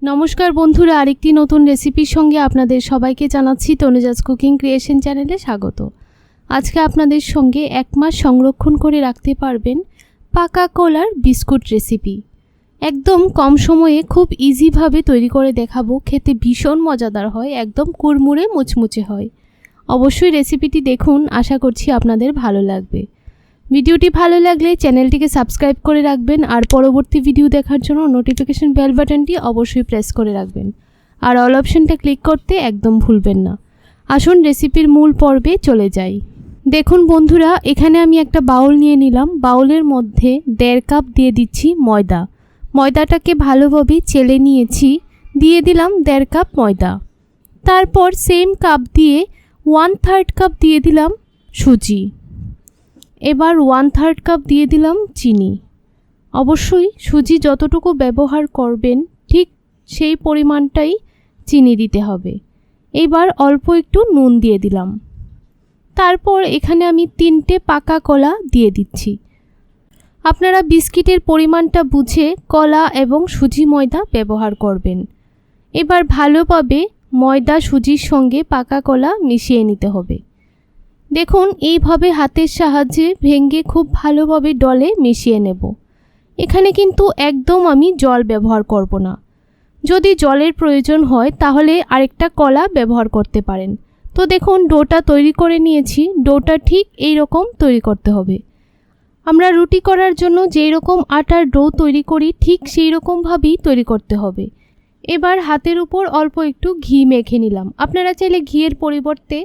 নমস্কার বন্ধুরা, আরেকটি নতুন রেসিপির সঙ্গে আপনাদের সবাইকে জানাচ্ছি তনুজাজ কুকিং ক্রিয়েশন চ্যানেলে স্বাগত। আজকে আপনাদের সঙ্গে 1 মাস সংরক্ষণ করে রাখতে পারবেন পাকা কলার বিস্কুট রেসিপি। একদম কম সময়ে খুব ইজিভাবে তৈরি করে দেখাবো। খেতে ভীষণ মজাদার হয়, একদম কুড়মুড়ে মুচমুচে হয়। অবশ্যই রেসিপিটি দেখুন, আশা করছি আপনাদের ভালো লাগবে। ভিডিওটি ভালো লাগলে চ্যানেলটিকে সাবস্ক্রাইব করে রাখবেন আর পরবর্তী ভিডিও দেখার জন্য নোটিফিকেশন বেল বাটনটি অবশ্যই প্রেস করে রাখবেন আর অল অপশনটা ক্লিক করতে একদম ভুলবেন না। আসুন রেসিপির মূল পর্বে চলে যাই। দেখুন বন্ধুরা, এখানে আমি একটা বাউল নিয়ে নিলাম। বাউলের মধ্যে 1.5 কাপ দিয়ে দিচ্ছি ময়দা। ময়দাটাকে ভালোভাবে চেলে নিয়েছি, দিয়ে দিলাম 1.5 কাপ ময়দা। তারপর সেম কাপ দিয়ে 1/3 কাপ দিয়ে দিলাম সুজি। এবার 1/3 কাপ দিয়ে দিলাম চিনি। অবশ্যই সুজি যতটুকু ব্যবহার করবেন ঠিক সেই পরিমাণটাই চিনি দিতে হবে। এবার অল্প একটু নুন দিয়ে দিলাম। তারপর এখানে আমি 3টে পাকা কলা দিয়ে দিচ্ছি। আপনারা বিস্কিটের পরিমাণটা বুঝে কলা এবং সুজি ময়দা ব্যবহার করবেন। এবার ভালোভাবে ময়দা সুজির সঙ্গে পাকা কলা মিশিয়ে নিতে হবে। দেখুন এইভাবে হাতের সাহায্যে ভেঙে খুব ভালোভাবে ডলে মিশিয়ে নেব। এখানে কিন্তু একদম আমি জল ব্যবহার করব না। যদি জলের প্রয়োজন হয় তাহলে আরেকটা কলা ব্যবহার করতে পারেন। তো দেখুন ডোটা তৈরি করে নিয়েছি। ডোটা ঠিক এই রকম তৈরি করতে হবে। আমরা রুটি করার জন্য যেই রকম আটার ডো তৈরি করি ঠিক সেই রকমভাবেই তৈরি করতে হবে। এবার হাতের উপর অল্প একটু ঘি মেখে নিলাম। আপনারা চাইলে ঘিয়ের পরিবর্তে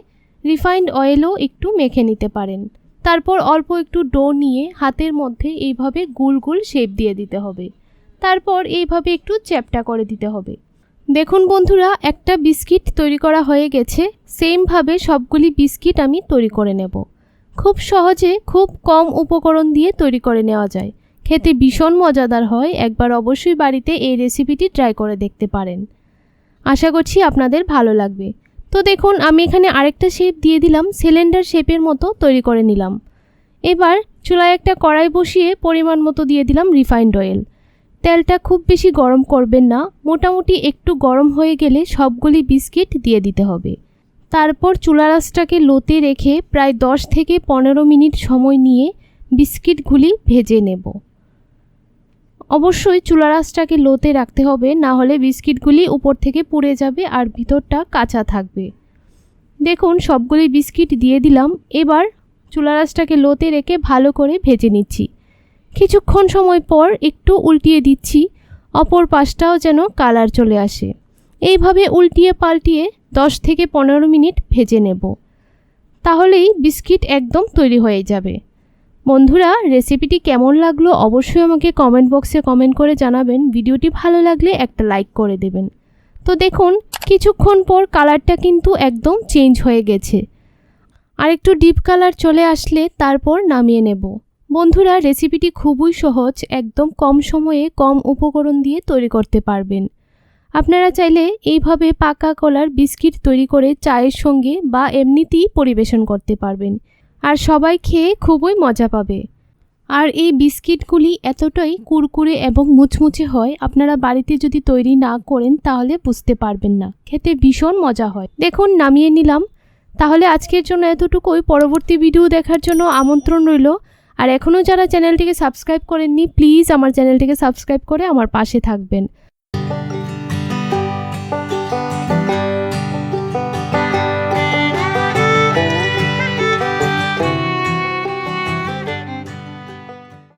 রিফাইন্ড অয়েলও একটু মেখে নিতে পারেন। তারপর অল্প একটু ডো নিয়ে হাতের মধ্যে এইভাবে গোল গোল শেপ দিয়ে দিতে হবে। তারপর এইভাবে একটু চ্যাপটা করে দিতে হবে। দেখুন বন্ধুরা, একটা বিস্কিট তৈরি করা হয়ে গেছে। সেমভাবে সবগুলি বিস্কিট আমি তৈরি করে নেব। খুব সহজে খুব কম উপকরণ দিয়ে তৈরি করে নেওয়া যায়। খেতে ভীষণ মজাদার হয়। একবার অবশ্যই বাড়িতে এই রেসিপিটি ট্রাই করে দেখতে পারেন। আশা করছি আপনাদের ভালো লাগবে। তো দেখুন আমি এখানে আরেকটা শেপ দিয়ে দিলাম। সিলিন্ডার শেপের মতো তৈরি করে নিলাম। এবার চুলায় একটা কড়াই বসিয়ে পরিমাণ মতো দিয়ে দিলাম রিফাইন্ড অয়েল। তেলটা খুব বেশি গরম করবেন না, মোটামুটি একটু গরম হয়ে গেলে সবগুলি বিস্কিট দিয়ে দিতে হবে। তারপর চুলার আঁচটাকে লোতে রেখে প্রায় 10 থেকে 15 মিনিট সময় নিয়ে বিস্কিটগুলি ভেজে নেব। অবশ্যই চুলার আঁচটাকে লোতে রাখতে হবে, না হলে বিস্কিটগুলি উপর থেকে পুড়ে যাবে আর ভিতরটা কাঁচা থাকবে। দেখুন সবগুলি বিস্কিট দিয়ে দিলাম। এবার চুলার আঁচটাকে লোতে রেখে ভালো করে ভেজে নিচ্ছি। কিছুক্ষণ সময় পর একটু উল্টিয়ে দিচ্ছি, অপর পাশটাও যেন কালার চলে আসে। এইভাবে উল্টিয়ে পাল্টিয়ে 10 থেকে 15 মিনিট ভেজে নেব। তাহলেই বিস্কিট একদম তৈরি হয়ে যাবে। বন্ধুরা, রেসিপিটি কেমন লাগলো অবশ্যই আমাকে কমেন্ট বক্সে কমেন্ট করে জানাবেন। ভিডিওটি ভালো লাগলে একটা লাইক করে দেবেন। তো দেখুন কিছুক্ষণ পর কালারটা কিন্তু একদম চেঞ্জ হয়ে গেছে। আর একটু ডিপ কালার চলে আসলে তারপর নামিয়ে নেব। বন্ধুরা, রেসিপিটি খুবই সহজ, একদম কম সময়ে কম উপকরণ দিয়ে তৈরি করতে পারবেন। আপনারা চাইলে এইভাবে পাকা কলার বিস্কিট তৈরি করে চায়ের সঙ্গে বা এমনিতেই পরিবেশন করতে পারবেন আর সবাই খেয়ে খুবই মজা পাবে। আর এই বিস্কিটগুলি এতটাই কুরকুরে এবং মুচমুচে হয়, আপনারা বাড়িতে যদি তৈরি না করেন তাহলে বুঝতে পারবেন না। খেতে ভীষণ মজা হয়। দেখুন নামিয়ে নিলাম। তাহলে আজকের জন্য এতটুকুই। পরবর্তী ভিডিও দেখার জন্য আমন্ত্রণ রইল। আর এখনও যারা চ্যানেলটিকে সাবস্ক্রাইব করেননি প্লিজ আমার চ্যানেলটিকে সাবস্ক্রাইব করে আমার পাশে থাকবেন।